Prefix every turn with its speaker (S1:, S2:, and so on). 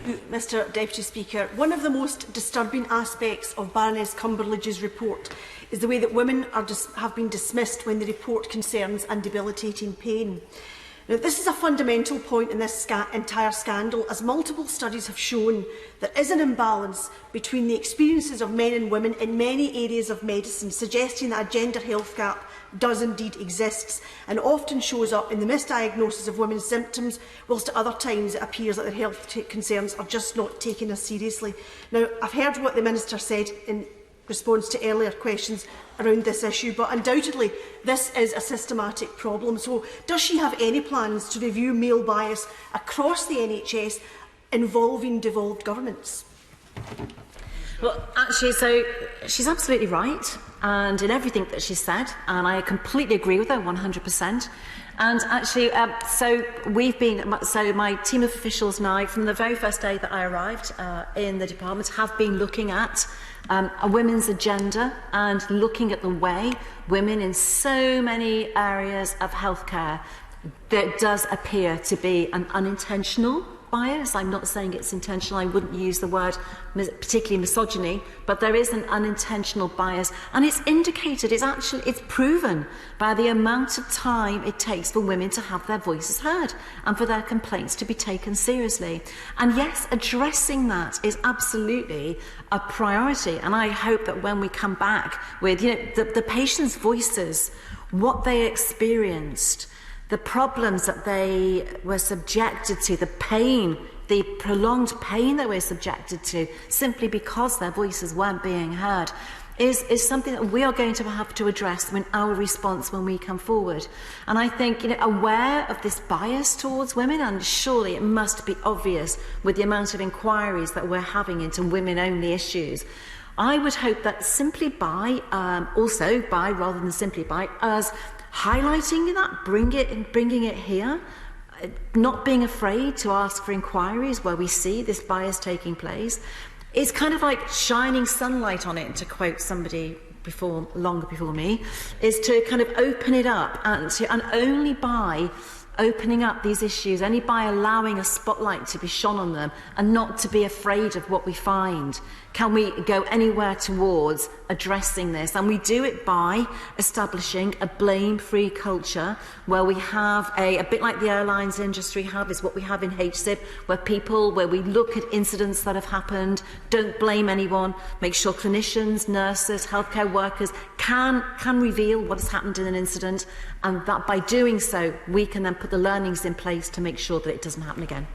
S1: Mr Deputy Speaker. One of the most disturbing aspects of Baroness Cumberlege's report is the way that women have been dismissed when the report concerns and debilitating pain. Now, this is a fundamental point in this entire scandal, as multiple studies have shown there is an imbalance between the experiences of men and women in many areas of medicine, suggesting that a gender health gap does indeed exist and often shows up in the misdiagnosis of women's symptoms, whilst at other times it appears that their health concerns are just not taken as seriously. Now, I've heard what the Minister said in response to earlier questions around this issue, but undoubtedly this is a systematic problem. So does she have any plans to review male bias across the NHS involving devolved governments?
S2: Well, actually, so she's absolutely right, and in everything that she said, and I completely agree with her 100%. And actually, so my team of officials now, from the very first day that I arrived in the department, have been looking at a women's agenda and looking at the way women in so many areas of healthcare, there does appear to be an unintentional bias. I'm not saying it's intentional. I wouldn't use the word particularly misogyny, but there is an unintentional bias, and it's indicated, it's proven by the amount of time it takes for women to have their voices heard and for their complaints to be taken seriously. And yes, addressing that is absolutely a priority, and I hope that when we come back with the patients' voices, what they experienced, the problems that they were subjected to, the pain, the prolonged pain they were subjected to simply because their voices weren't being heard, is something that we are going to have to address in our response when we come forward. And I think, aware of this bias towards women, and surely it must be obvious with the amount of inquiries that we're having into women-only issues, I would hope that simply by, rather than simply by, us highlighting that, bringing it here, not being afraid to ask for inquiries where we see this bias taking place, is kind of like shining sunlight on it, to quote somebody longer before me, is to kind of open it up, and only by opening up these issues, only by allowing a spotlight to be shone on them and not to be afraid of what we find, can we go anywhere towards addressing this. And we do it by establishing a blame-free culture where we have a bit like the airlines industry is what we have in HSIP, where we look at incidents that have happened, don't blame anyone, make sure clinicians, nurses, healthcare workers can reveal what has happened in an incident, and that by doing so we can then put the learnings in place to make sure that it doesn't happen again.